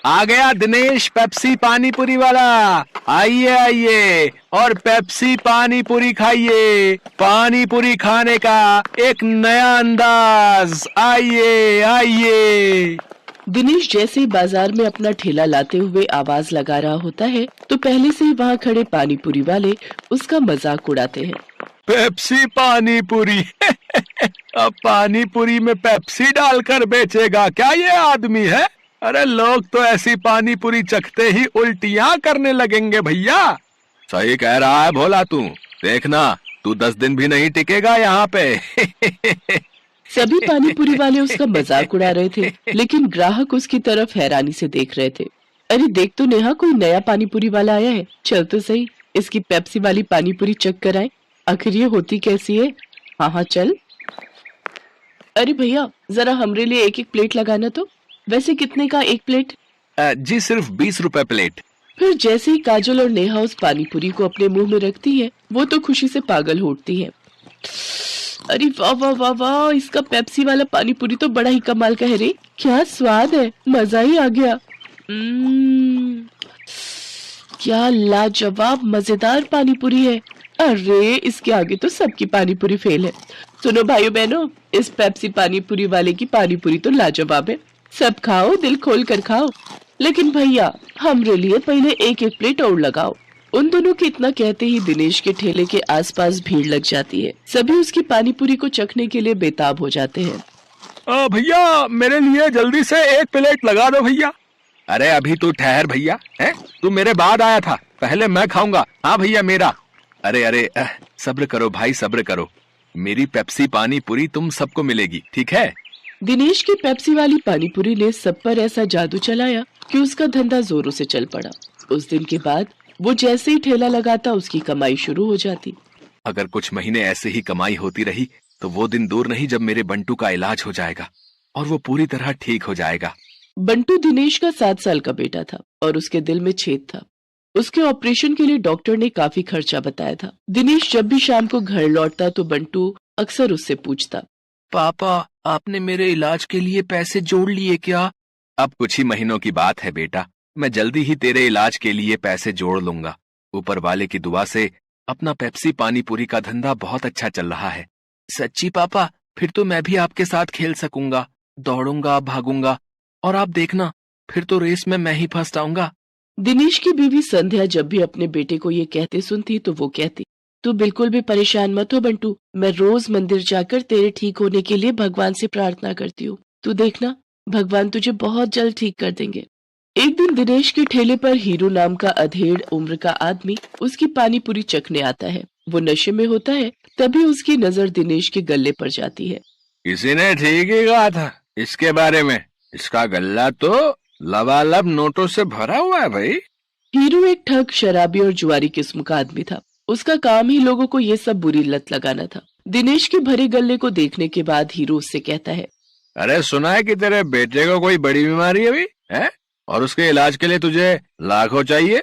आ गया दिनेश पेप्सी पानी पूरी वाला। आइए आइए और पेप्सी पानी पूरी खाइए। पानी पूरी खाने का एक नया अंदाज। आइए आइए। दिनेश जैसे ही बाजार में अपना ठेला लाते हुए आवाज लगा रहा होता है तो पहले से ही वहाँ खड़े पानी पूरी वाले उसका मजाक उड़ाते हैं। पेप्सी पानी पूरी अब पानी पूरी में पेप्सी डालकर बेचेगा क्या ये आदमी है? अरे लोग तो ऐसी पानी पूरी चखते ही उल्टियां करने लगेंगे भैया। सही कह रहा है भोला तू। देखना तू 10 दिन भी नहीं टिकेगा यहाँ पे। सभी पानी पूरी वाले उसका मजाक उड़ा रहे थे, लेकिन ग्राहक उसकी तरफ हैरानी से देख रहे थे। अरे देख तो नेहा, कोई नया पानी पूरी वाला आया है। चल तो सही, इसकी पेप्सी वाली पानी पूरी चख कर आए, आखिर ये होती कैसी है। हाँ हाँ चल। अरे भैया जरा हमरे लिए एक एक प्लेट लगाना तो। वैसे कितने का एक प्लेट? जी सिर्फ 20 रुपए प्लेट। फिर जैसे ही काजल और नेहा उस पानी पूरी को अपने मुंह में रखती है, वो तो खुशी से पागल हो उठती है। अरे वाह वाह वाह वाह, इसका पेप्सी वाला पानी पूरी तो बड़ा ही कमाल का है रे। क्या स्वाद है, मजा ही आ गया। क्या लाजवाब मजेदार पानी पूरी है। अरे इसके आगे तो सबकी पानी पूरी फेल है। सुनो भाइयों बहनों, इस पेप्सी पानी पूरी वाले की पानी पूरी तो लाजवाब है। सब खाओ, दिल खोल कर खाओ, लेकिन भैया हमरे लिए पहले एक एक प्लेट और लगाओ। उन दोनों के इतना कहते ही दिनेश के ठेले के आसपास भीड़ लग जाती है। सभी उसकी पानी पूरी को चखने के लिए बेताब हो जाते हैं। भैया मेरे लिए जल्दी से एक प्लेट लगा दो भैया। अरे अभी तू ठहर भैया, है तू मेरे बाद आया था, पहले मैं खाऊंगा। हाँ भैया मेरा। अरे अरे सब्र करो भाई, सब्र करो। मेरी पेप्सी पानी पूरी तुम सबको मिलेगी, ठीक है? दिनेश की पेप्सी वाली पानी पूरी ने सब पर ऐसा जादू चलाया कि उसका धंधा जोरों से चल पड़ा। उस दिन के बाद वो जैसे ही ठेला लगाता उसकी कमाई शुरू हो जाती। अगर कुछ महीने ऐसे ही कमाई होती रही तो वो दिन दूर नहीं जब मेरे बंटू का इलाज हो जाएगा और वो पूरी तरह ठीक हो जाएगा। बंटू दिनेश का 7 साल का बेटा था और उसके दिल में छेद था। उसके ऑपरेशन के लिए डॉक्टर ने काफी खर्चा बताया था। दिनेश जब भी शाम को घर लौटता तो बंटू अक्सर उससे पूछता, पापा आपने मेरे इलाज के लिए पैसे जोड़ लिए क्या? अब कुछ ही महीनों की बात है बेटा, मैं जल्दी ही तेरे इलाज के लिए पैसे जोड़ लूंगा। ऊपर वाले की दुआ से अपना पेप्सी पानी पूरी का धंधा बहुत अच्छा चल रहा है। सच्ची पापा? फिर तो मैं भी आपके साथ खेल सकूंगा, दौड़ूंगा, भागूंगा, और आप देखना फिर तो रेस में मैं ही फर्स्ट आऊंगा। दिनेश की बीवी संध्या जब भी अपने बेटे को ये कहते सुनती तो वो कहती, तू बिल्कुल भी परेशान मत हो बंटू, मैं रोज मंदिर जाकर तेरे ठीक होने के लिए भगवान से प्रार्थना करती हूँ। तू देखना भगवान तुझे बहुत जल्द ठीक कर देंगे। एक दिन दिनेश के ठेले पर हीरो नाम का अधेड़ उम्र का आदमी उसकी पानी पूरी चखने आता है। वो नशे में होता है, तभी उसकी नजर दिनेश के गल्ले पर जाती है। किसी ने ठीक ही कहा था इसके बारे में, इसका गल्ला तो लबालब नोटों से भरा हुआ है भाई। हीरो एक ठग, शराबी और जुआरी किस्म का आदमी था। उसका काम ही लोगों को ये सब बुरी लत लगाना था। दिनेश के भरे गल्ले को देखने के बाद हीरो उससे कहता है, अरे सुना है कि तेरे बेटे को कोई बड़ी बीमारी है अभी, है? और उसके इलाज के लिए तुझे लाखों चाहिए?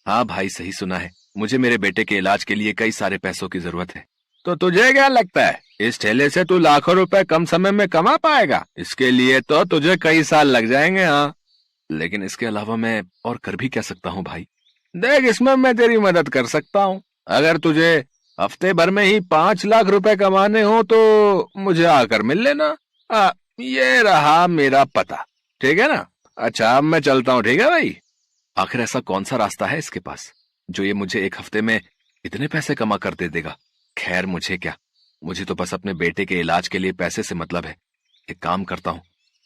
हाँ भाई सही सुना है, मुझे मेरे बेटे के इलाज के लिए कई सारे पैसों की जरूरत है। तो तुझे क्या लगता है इस ठेले से तू लाखों रुपए कम समय में कमा पाएगा? इसके लिए तो तुझे कई साल लग जाएंगे। हाँ लेकिन इसके अलावा मैं और कर भी क्या सकता हूँ भाई? देख इसमें मैं तेरी मदद कर सकता हूँ। अगर तुझे हफ्ते भर में ही 5 लाख रुपए कमाने हो तो मुझे आकर मिल लेना। ये रहा मेरा पता, ठीक है ना? अच्छा अब मैं चलता हूँ, ठीक है भाई? आखिर ऐसा कौन सा रास्ता है इसके पास जो ये मुझे एक हफ्ते में इतने पैसे कमा कर दे देगा? खैर मुझे क्या, मुझे तो बस अपने बेटे के इलाज के लिए पैसे से मतलब है। एक काम करता हूँ,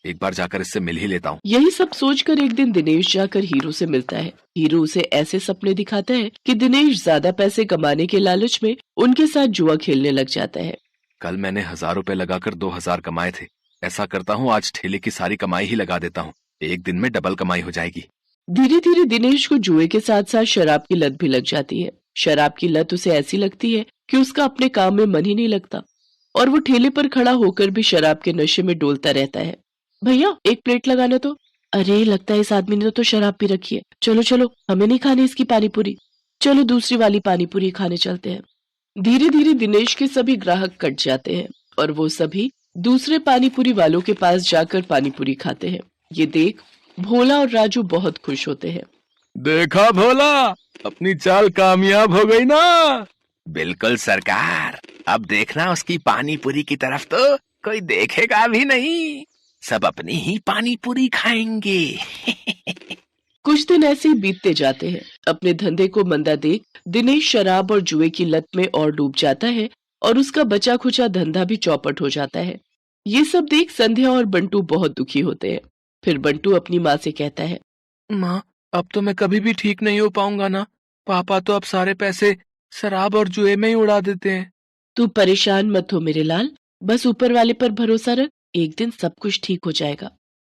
एक बार जाकर इससे मिल ही लेता हूँ। यही सब सोचकर एक दिन दिनेश जाकर हीरो से मिलता है। हीरो उसे ऐसे सपने दिखाता है कि दिनेश ज्यादा पैसे कमाने के लालच में उनके साथ जुआ खेलने लग जाता है। कल मैंने 1000 रुपए लगाकर 2000 कमाए थे। ऐसा करता हूँ आज ठेले की सारी कमाई ही लगा देता हूँ, एक दिन में डबल कमाई हो जाएगी। धीरे धीरे दिनेश को जुए के साथ साथ शराब की लत भी लग जाती है। शराब की लत उसे ऐसी लगती है कि उसका अपने काम में मन ही नहीं लगता और वो ठेले पर खड़ा होकर भी शराब के नशे में डोलता रहता है। भैया एक प्लेट लगाना तो। अरे लगता है इस आदमी ने तो शराब पी रखी है। चलो चलो, हमें नहीं खानी इसकी पानी पूरी, चलो दूसरी वाली पानी पूरी खाने चलते हैं। धीरे धीरे दिनेश के सभी ग्राहक कट जाते हैं और वो सभी दूसरे पानी पूरी वालों के पास जाकर पानी पूरी खाते हैं। ये देख भोला और राजू बहुत खुश होते हैं। देखा भोला, अपनी चाल कामयाब हो गई ना। बिल्कुल सरकार, अब देखना उसकी पानी पूरी की तरफ तो कोई देखेगा भी नहीं, सब अपनी ही पानी पूरी खाएंगे। कुछ दिन ऐसे ही बीतते जाते हैं। अपने धंधे को मंदा देख दिनेश शराब और जुए की लत में और डूब जाता है और उसका बचा खुचा धंधा भी चौपट हो जाता है। ये सब देख संध्या और बंटू बहुत दुखी होते हैं। फिर बंटू अपनी माँ से कहता है, माँ, अब तो मैं कभी भी ठीक नहीं हो पाऊंगा ना। पापा तो अब सारे पैसे शराब और जुए में ही उड़ा देते हैं। तू परेशान मत हो मेरे लाल, बस ऊपर वाले पर भरोसा रख, एक दिन सब कुछ ठीक हो जाएगा।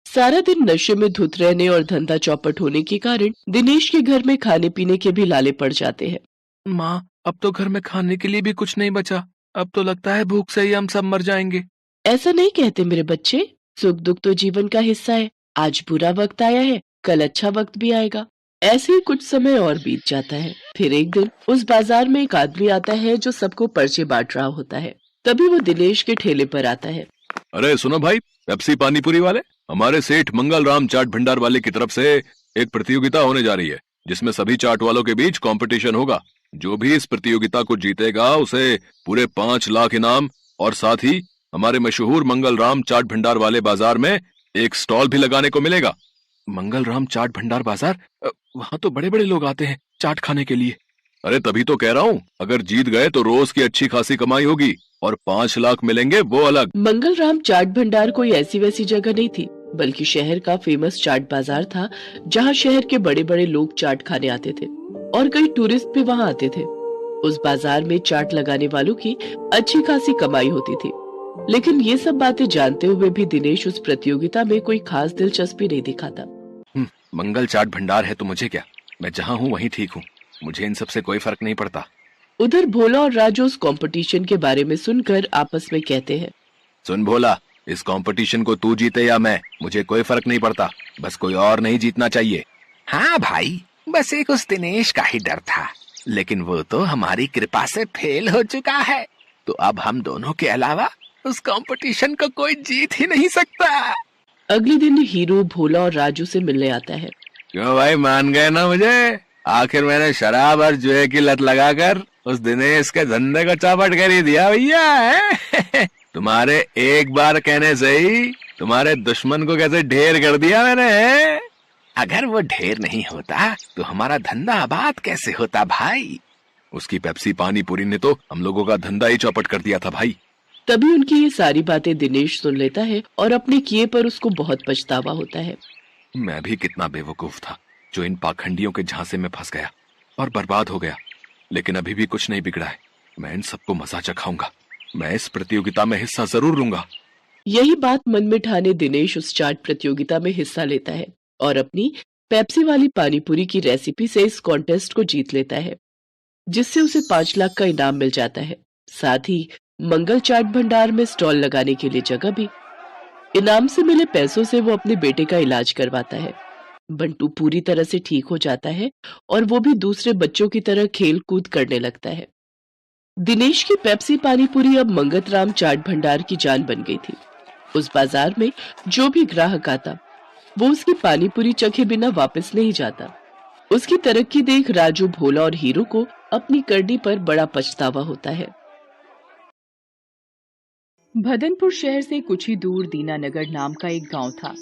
सारा दिन नशे में धुत रहने और धंधा चौपट होने के कारण दिनेश के घर में खाने पीने के भी लाले पड़ जाते हैं। माँ, अब तो घर में खाने के लिए भी कुछ नहीं बचा। अब तो लगता है भूख से ही हम सब मर जाएंगे। ऐसा नहीं कहते मेरे बच्चे, सुख दुख तो जीवन का हिस्सा है। आज बुरा वक्त आया है, कल अच्छा वक्त भी आएगा। ऐसे ही कुछ समय और बीत जाता है। फिर एक दिन उस बाजार में एक आदमी आता है जो सबको पर्चे बांट रहा होता है। तभी वो दिनेश के ठेले पर आता है। अरे सुनो भाई, पेप्सी पानीपुरी वाले, हमारे सेठ मंगल राम चाट भंडार वाले की तरफ से एक प्रतियोगिता होने जा रही है, जिसमें सभी चाट वालों के बीच कंपटीशन होगा। जो भी इस प्रतियोगिता को जीतेगा उसे पूरे 5 लाख इनाम और साथ ही हमारे मशहूर मंगल राम चाट भंडार वाले बाजार में एक स्टॉल भी लगाने को मिलेगा। मंगल राम चाट भंडार बाजार, वहाँ तो बड़े बड़े लोग आते हैं चाट खाने के लिए। अरे तभी तो कह रहा हूँ, अगर जीत गए तो रोज की अच्छी खासी कमाई होगी और 5 लाख मिलेंगे वो अलग। मंगल राम चाट भंडार कोई ऐसी वैसी जगह नहीं थी, बल्कि शहर का फेमस चाट बाजार था, जहाँ शहर के बड़े बड़े लोग चाट खाने आते थे और कई टूरिस्ट भी वहाँ आते थे। उस बाजार में चाट लगाने वालों की अच्छी खासी कमाई होती थी। लेकिन ये सब बातें जानते हुए भी दिनेश उस प्रतियोगिता में कोई खास दिलचस्पी नहीं दिखाता। मंगल चाट भंडार है तो मुझे क्या, मैं जहाँ हूँ वहीं ठीक हूँ, मुझे इन सब से कोई फर्क नहीं पड़ता। उधर भोला और राजू उस कंपटीशन के बारे में सुनकर आपस में कहते हैं, सुन भोला, इस कंपटीशन को तू जीते या मैं, मुझे कोई फर्क नहीं पड़ता, बस कोई और नहीं जीतना चाहिए। हाँ भाई, बस एक उस दिनेश का ही डर था, लेकिन वो तो हमारी कृपा से फेल हो चुका है, तो अब हम दोनों के अलावा उस कंपटीशन को कोई जीत ही नहीं सकता। अगले दिन हीरो भोला और राजू से मिलने आता है। क्यों भाई, मान गए ना मुझे? आखिर मैंने शराब और जुए की लत लगाकर उस दिनेश के धंधे को चौपट कर ही दिया भैया। तुम्हारे एक बार कहने से ही तुम्हारे दुश्मन को कैसे ढेर कर दिया मैंने। अगर वो ढेर नहीं होता तो हमारा धंधा आबाद कैसे होता भाई? उसकी पेप्सी पानी पूरी ने तो हम लोगों का धंधा ही चौपट कर दिया था भाई। तभी उनकी ये सारी बातें दिनेश सुन लेता है और अपने किए पर उसको बहुत पछतावा होता है। मैं भी कितना बेवकूफ था जो इन पाखंडियों के झांसे में फंस गया और बर्बाद हो गया, लेकिन अभी भी कुछ नहीं बिगड़ा है। मैं इन सबको मजा चखाऊंगा, मैं इस प्रतियोगिता में हिस्सा जरूर लूंगा। यही बात मन में ठाने दिनेश उस चाट प्रतियोगिता में हिस्सा लेता है और अपनी पेप्सी वाली पानीपुरी की रेसिपी से इस कॉन्टेस्ट को जीत लेता है, जिससे उसे 5 लाख का इनाम मिल जाता है। साथ ही मंगल चाट भंडार में स्टॉल लगाने के लिए जगह भी। इनाम से मिले पैसों से वो अपने बेटे का इलाज करवाता है। बंटू पूरी तरह से ठीक हो जाता है और वो भी दूसरे बच्चों की तरह खेल कूद करने लगता है। दिनेश की पेप्सी पानीपुरी अब मंगत राम चाट भंडार की जान बन गई थी। उस बाजार में जो भी ग्राहक आता वो उसकी पानीपुरी चखे बिना वापस नहीं जाता। उसकी तरक्की देख राजू, भोला और हीरो को अपनी करनी पर बड़ा पछतावा होता है। भदनपुर शहर से कुछ ही दूर दीनानगर नाम का एक गांव था।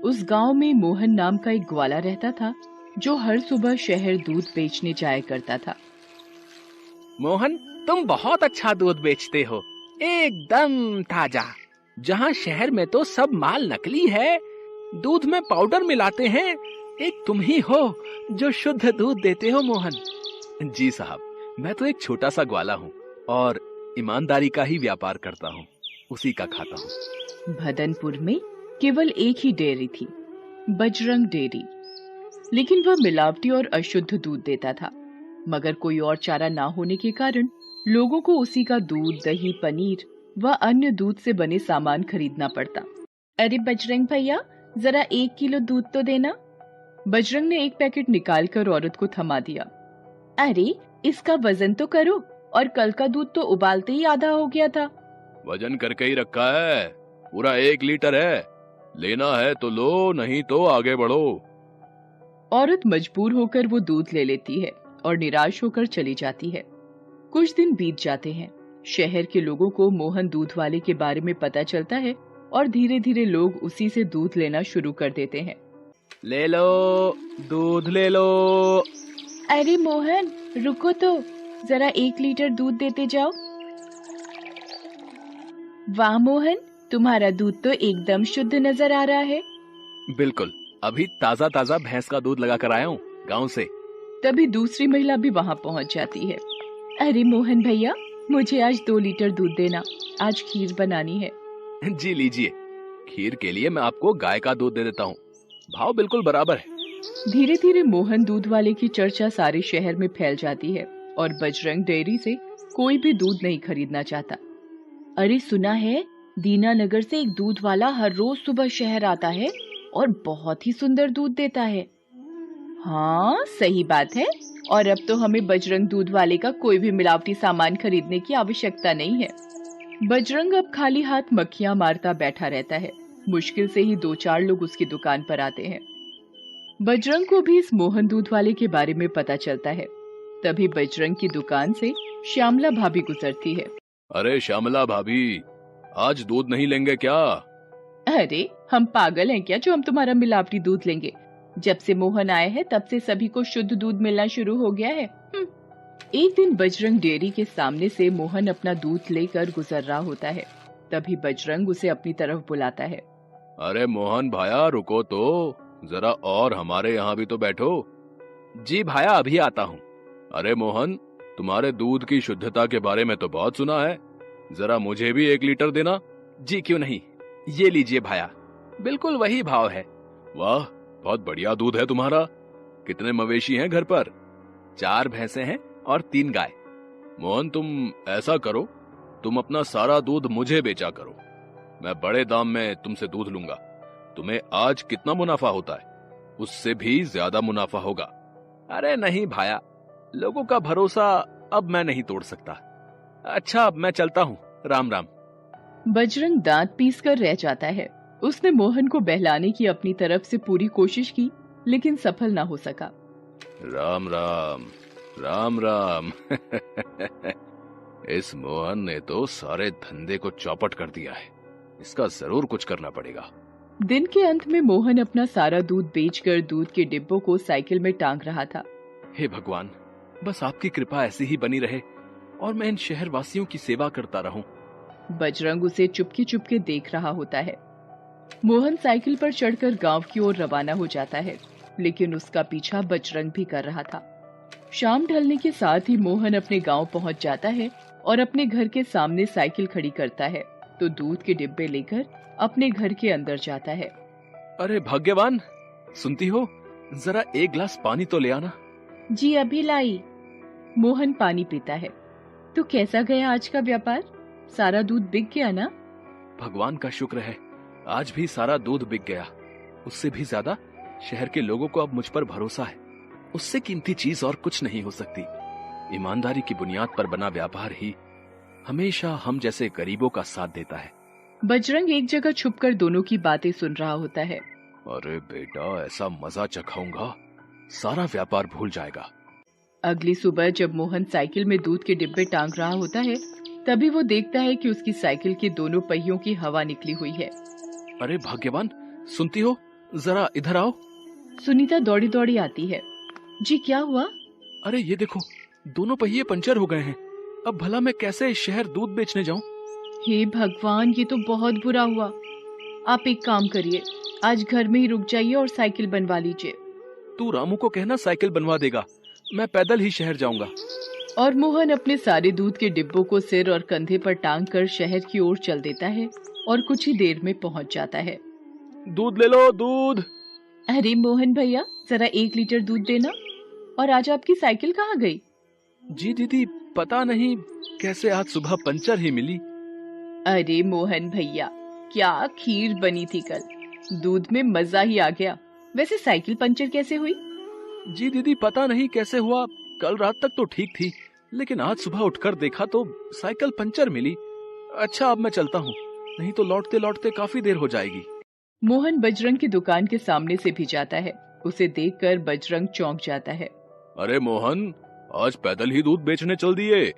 उस गांव में मोहन नाम का एक ग्वाला रहता था, जो हर सुबह शहर दूध बेचने जाया करता था। मोहन, तुम बहुत अच्छा दूध बेचते हो, एकदम ताजा। जहाँ शहर में तो सब माल नकली है, दूध में पाउडर मिलाते हैं, एक तुम ही हो जो शुद्ध दूध देते हो मोहन। जी साहब, मैं तो एक छोटा सा ग्वाला हूँ और ईमानदारी का ही व्यापार करता हूँ, उसी का खाता हूँ। भदनपुर में केवल एक ही डेयरी थी, बजरंग डेयरी, लेकिन वह मिलावटी और अशुद्ध दूध देता था। मगर कोई और चारा ना होने के कारण लोगों को उसी का दूध, दही, पनीर व अन्य दूध से बने सामान खरीदना पड़ता। अरे बजरंग भैया, जरा 1 किलो दूध तो देना। बजरंग ने एक पैकेट निकालकर औरत को थमा दिया। अरे इसका वजन तो करो, और कल का दूध तो उबालते ही आधा हो गया था। वजन करके ही रखा है, पूरा 1 लीटर है। लेना है तो लो, नहीं तो आगे बढ़ो। औरत मजबूर होकर वो दूध ले लेती है और निराश होकर चली जाती है। कुछ दिन बीत जाते हैं। शहर के लोगों को मोहन दूध वाले के बारे में पता चलता है और धीरे धीरे लोग उसी से दूध लेना शुरू कर देते हैं। ले लो, दूध ले लो। अरे मोहन, रुको तो, जरा 1 लीटर दूध देते जाओ। वाह मोहन, तुम्हारा दूध तो एकदम शुद्ध नजर आ रहा है। बिल्कुल, अभी ताजा ताजा भैंस का दूध लगा कर आया हूँ गाँव से। तभी दूसरी महिला भी वहाँ पहुँच जाती है। अरे मोहन भैया, मुझे आज 2 लीटर दूध देना, आज खीर बनानी है। जी लीजिए, खीर के लिए मैं आपको गाय का दूध दे देता हूँ, भाव बिल्कुल बराबर है। धीरे धीरे मोहन दूध वाले की चर्चा सारे शहर में फैल जाती है और बजरंग डेयरी से कोई भी दूध नहीं खरीदना चाहता। अरे सुना है, दीनानगर से एक दूध वाला हर रोज सुबह शहर आता है और बहुत ही सुंदर दूध देता है। हाँ सही बात है, और अब तो हमें बजरंग दूध वाले का कोई भी मिलावटी सामान खरीदने की आवश्यकता नहीं है। बजरंग अब खाली हाथ मक्खियां मारता बैठा रहता है। मुश्किल से ही 2-4 लोग उसकी दुकान पर आते हैं। बजरंग को भी इस मोहन दूध वाले के बारे में पता चलता है। तभी बजरंग की दुकान से श्यामला भाभी गुजरती है। अरे श्यामला भाभी, आज दूध नहीं लेंगे क्या? अरे हम पागल हैं क्या जो हम तुम्हारा मिलावटी दूध लेंगे? जब से मोहन आए हैं तब से सभी को शुद्ध दूध मिलना शुरू हो गया है। एक दिन बजरंग डेयरी के सामने से मोहन अपना दूध लेकर गुजर रहा होता है। तभी बजरंग उसे अपनी तरफ बुलाता है। अरे मोहन भाया, रुको तो, जरा और हमारे यहाँ भी तो बैठो। जी भाया, अभी आता हूँ। अरे मोहन, तुम्हारे दूध की शुद्धता के बारे में तो बहुत सुना है, जरा मुझे भी 1 लीटर देना। जी क्यों नहीं, ये लीजिए भाया, बिल्कुल वही भाव है। वाह, बहुत बढ़िया दूध है तुम्हारा। कितने मवेशी हैं घर पर? 4 भैंसे हैं और 3 गाय। मोहन, तुम ऐसा करो, तुम अपना सारा दूध मुझे बेचा करो, मैं बड़े दाम में तुमसे दूध लूंगा। तुम्हें आज कितना मुनाफा होता है, उससे भी ज्यादा मुनाफा होगा। अरे नहीं भाया, लोगों का भरोसा अब मैं नहीं तोड़ सकता। अच्छा, अब मैं चलता हूँ, राम राम। बजरंग दांत पीस कर रह जाता है। उसने मोहन को बहलाने की अपनी तरफ से पूरी कोशिश की, लेकिन सफल ना हो सका। राम राम, राम राम। इस मोहन ने तो सारे धंधे को चौपट कर दिया है, इसका जरूर कुछ करना पड़ेगा। दिन के अंत में मोहन अपना सारा दूध बेचकर दूध के डिब्बों को साइकिल में टांग रहा था। हे भगवान, बस आपकी कृपा ऐसी ही बनी रहे और मैं इन शहर वासियों की सेवा करता रहूं। बजरंग उसे चुपके चुपके देख रहा होता है। मोहन साइकिल पर चढ़कर गांव की ओर रवाना हो जाता है, लेकिन उसका पीछा बजरंग भी कर रहा था। शाम ढलने के साथ ही मोहन अपने गांव पहुंच जाता है और अपने घर के सामने साइकिल खड़ी करता है तो दूध के डिब्बे लेकर अपने घर के अंदर जाता है। अरे भाग्यवान, सुनती हो, जरा 1 गिलास पानी तो ले आना। जी अभी लाई। मोहन पानी पीता है। तो कैसा गया आज का व्यापार? सारा दूध बिक गया ना? भगवान का शुक्र है, आज भी सारा दूध बिक गया। उससे भी ज्यादा शहर के लोगों को अब मुझ पर भरोसा है। उससे कीमती चीज और कुछ नहीं हो सकती। ईमानदारी की बुनियाद पर बना व्यापार ही हमेशा हम जैसे गरीबों का साथ देता है। बजरंग एक जगह छुपकर दोनों की बातें सुन रहा होता है। अरे बेटा, ऐसा मजा चखाऊंगा, सारा व्यापार भूल जाएगा। अगली सुबह जब मोहन साइकिल में दूध के डिब्बे टांग रहा होता है, तभी वो देखता है कि उसकी साइकिल के दोनों पहियों की हवा निकली हुई है। अरे भाग्यवान, सुनती हो, जरा इधर आओ। सुनीता दौड़ी दौड़ी आती है। जी क्या हुआ? अरे ये देखो, दोनों पहिए पंचर हो गए हैं। अब भला मैं कैसे शहर दूध बेचने जाऊं? हे भगवान, ये तो बहुत बुरा हुआ। आप एक काम करिए, आज घर में ही रुक जाइए और साइकिल बनवा लीजिए। तू रामू को कहना साइकिल बनवा देगा, मैं पैदल ही शहर जाऊंगा। और मोहन अपने सारे दूध के डिब्बों को सिर और कंधे पर टांग कर शहर की ओर चल देता है और कुछ ही देर में पहुंच जाता है। दूध ले लो, दूध। अरे मोहन भैया, जरा 1 लीटर दूध देना। और आज आपकी साइकिल कहाँ गई? जी दीदी, पता नहीं कैसे आज सुबह पंचर ही मिली। अरे मोहन भैया, क्या खीर बनी थी कल, दूध में मजा ही आ गया। वैसे साइकिल पंचर कैसे हुई? जी दीदी, पता नहीं कैसे हुआ, कल रात तक तो ठीक थी, लेकिन आज सुबह उठकर देखा तो साइकिल पंचर मिली। अच्छा, अब मैं चलता हूँ, नहीं तो लौटते लौटते काफी देर हो जाएगी। मोहन बजरंग की दुकान के सामने से भी जाता है। उसे देखकर बजरंग चौंक जाता है। अरे मोहन, आज पैदल ही दूध बेचने चल दिए?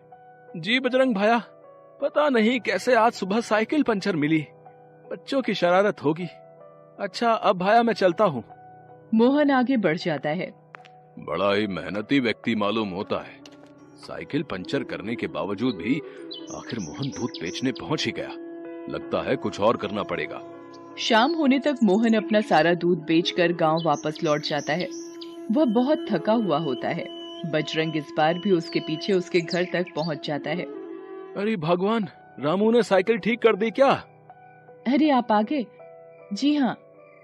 जी बजरंग भाया, पता नहीं कैसे आज सुबह साइकिल पंचर मिली। बच्चों की शरारत होगी। अच्छा अब भाया मैं चलता हूँ। मोहन आगे बढ़ जाता है। बड़ा ही मेहनती व्यक्ति मालूम होता है। साइकिल पंचर करने के बावजूद भी आखिर मोहन दूध बेचने पहुंच ही गया। लगता है कुछ और करना पड़ेगा। शाम होने तक मोहन अपना सारा दूध बेचकर गांव वापस लौट जाता है। वह बहुत थका हुआ होता है। बजरंग इस बार भी उसके पीछे उसके घर तक पहुंच जाता है। अरे भगवान, रामू ने साइकिल ठीक कर दी क्या? अरे आप आ गए? जी हाँ,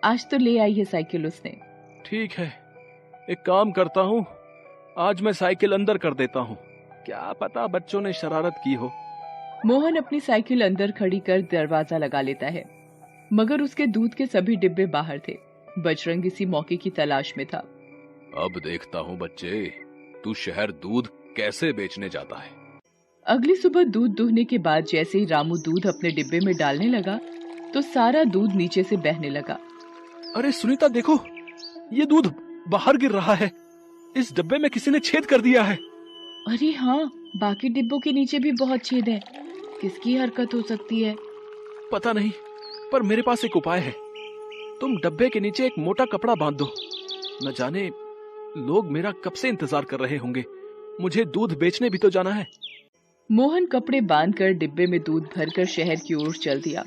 आज तो ले आई है साइकिल उसने। ठीक है, एक काम करता हूँ, आज मैं साइकिल अंदर कर देता हूँ। क्या पता बच्चों ने शरारत की हो। मोहन अपनी साइकिल अंदर खड़ी कर दरवाजा लगा लेता है, मगर उसके दूध के सभी डिब्बे बाहर थे। बजरंग इसी मौके की तलाश में था। अब देखता हूँ बच्चे, तू शहर दूध कैसे बेचने जाता है। अगली सुबह दूध दुहने के बाद जैसे ही रामू दूध अपने डिब्बे में डालने लगा तो सारा दूध नीचे से बहने लगा। अरे सुनीता देखो, ये दूध बाहर गिर रहा है। इस डब्बे में किसी ने छेद कर दिया है। अरे हाँ, बाकी डिब्बों के नीचे भी बहुत छेद है। किसकी हरकत हो सकती है? पता नहीं, पर मेरे पास एक उपाय है। तुम डब्बे के नीचे एक मोटा कपड़ा बांध दो। न जाने लोग मेरा कब से इंतजार कर रहे होंगे। मुझे दूध बेचने भी तो जाना है। मोहन कपड़े बांधकर डिब्बे में दूध भरकर शहर की ओर चल दिया।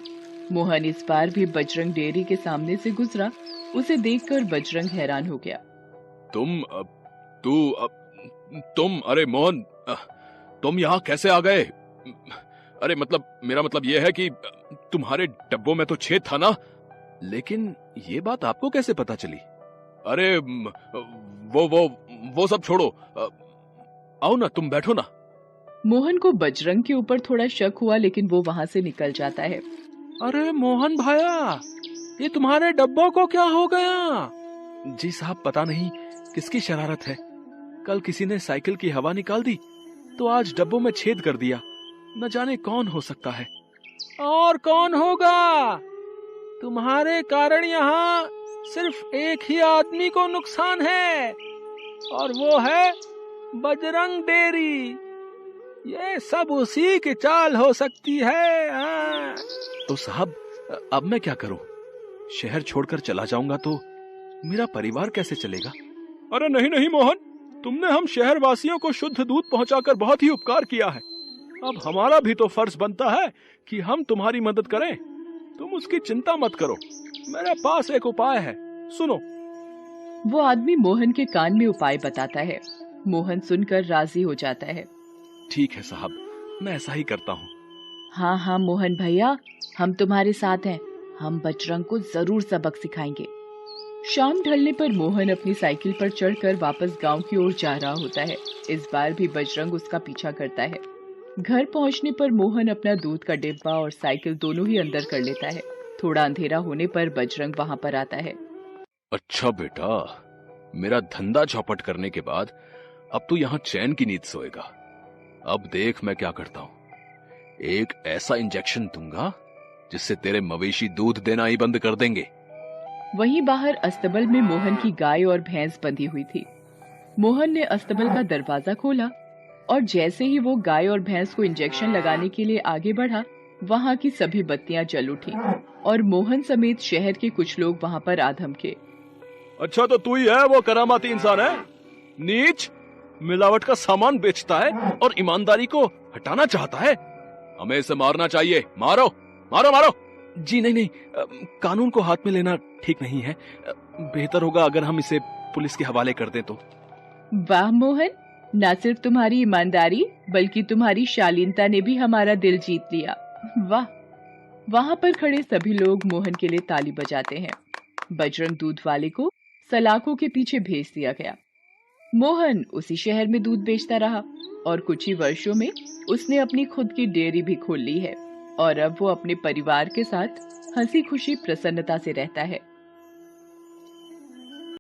मोहन इस बार भी बजरंग डेयरी के सामने से गुजरा। उसे देखकर बजरंग हैरान हो गया। तुम अरे मोहन, तुम यहाँ कैसे आ गए? अरे मतलब मेरा मतलब यह है कि तुम्हारे डब्बों में तो छेद था ना? लेकिन ये बात आपको कैसे पता चली? अरे वो सब छोड़ो। आओ ना, तुम बैठो ना। मोहन को बजरंग के ऊपर थोड़ा शक हुआ, लेकिन वो वहाँ से निकल जाता है। अरे मोहन भाया, ये तुम्हारे डब्बों को क्या हो गया? जी साहब, पता नहीं किसकी शरारत है। कल किसी ने साइकिल की हवा निकाल दी तो आज डब्बों में छेद कर दिया। न जाने कौन हो सकता है। और कौन होगा? तुम्हारे कारण यहाँ सिर्फ एक ही आदमी को नुकसान है, और वो है बजरंग डेयरी। ये सब उसी की चाल हो सकती है। हाँ। तो साहब, अब मैं क्या करूं? शहर छोड़कर चला जाऊंगा तो मेरा परिवार कैसे चलेगा? अरे नहीं नहीं मोहन, तुमने हम शहर वासियों को शुद्ध दूध पहुंचाकर बहुत ही उपकार किया है। अब हमारा भी तो फर्ज बनता है कि हम तुम्हारी मदद करें। तुम उसकी चिंता मत करो, मेरे पास एक उपाय है, सुनो। वो आदमी मोहन के कान में उपाय बताता है। मोहन सुनकर राजी हो जाता है। ठीक है साहब, मैं ऐसा ही करता हूँ। हाँ हाँ मोहन भैया, हम तुम्हारे साथ हैं। हम बजरंग को जरूर सबक सिखाएंगे। शाम ढलने पर मोहन अपनी साइकिल पर चढ़कर वापस गांव की ओर जा रहा होता है। इस बार भी बजरंग उसका पीछा करता है। घर पहुंचने पर मोहन अपना दूध का डिब्बा और साइकिल दोनों ही अंदर कर लेता है। थोड़ा अंधेरा होने पर बजरंग वहां पर आता है। अच्छा बेटा, मेरा धंधा चौपट करने के बाद अब तू यहाँ चैन की नींद सोएगा। अब देख मैं क्या करता हूँ। एक ऐसा इंजेक्शन दूंगा जिससे तेरे मवेशी दूध देना ही बंद कर देंगे। वहीं बाहर अस्तबल में मोहन की गाय और भैंस बंधी हुई थी। मोहन ने अस्तबल का दरवाजा खोला और जैसे ही वो गाय और भैंस को इंजेक्शन लगाने के लिए आगे बढ़ा, वहाँ की सभी बत्तियां जल उठी और मोहन समेत शहर के कुछ लोग वहाँ पर आ धमके। अच्छा, तो तू ही है वो करामाती इंसान है? नीच, मिलावट का सामान बेचता है और ईमानदारी को हटाना चाहता है। हमें इसे मारना चाहिए। मारो मारो मारो। जी नहीं नहीं, कानून को हाथ में लेना ठीक नहीं है। बेहतर होगा अगर हम इसे पुलिस के हवाले कर दें तो। वाह मोहन, न सिर्फ तुम्हारी ईमानदारी बल्कि तुम्हारी शालीनता ने भी हमारा दिल जीत लिया। वाह। वहाँ पर खड़े सभी लोग मोहन के लिए ताली बजाते हैं। बजरंग दूध वाले को सलाखों के पीछे भेज दिया गया। मोहन उसी शहर में दूध बेचता रहा और कुछ ही वर्षों में उसने अपनी खुद की डेयरी भी खोल ली है और अब वो अपने परिवार के साथ हंसी खुशी प्रसन्नता से रहता है।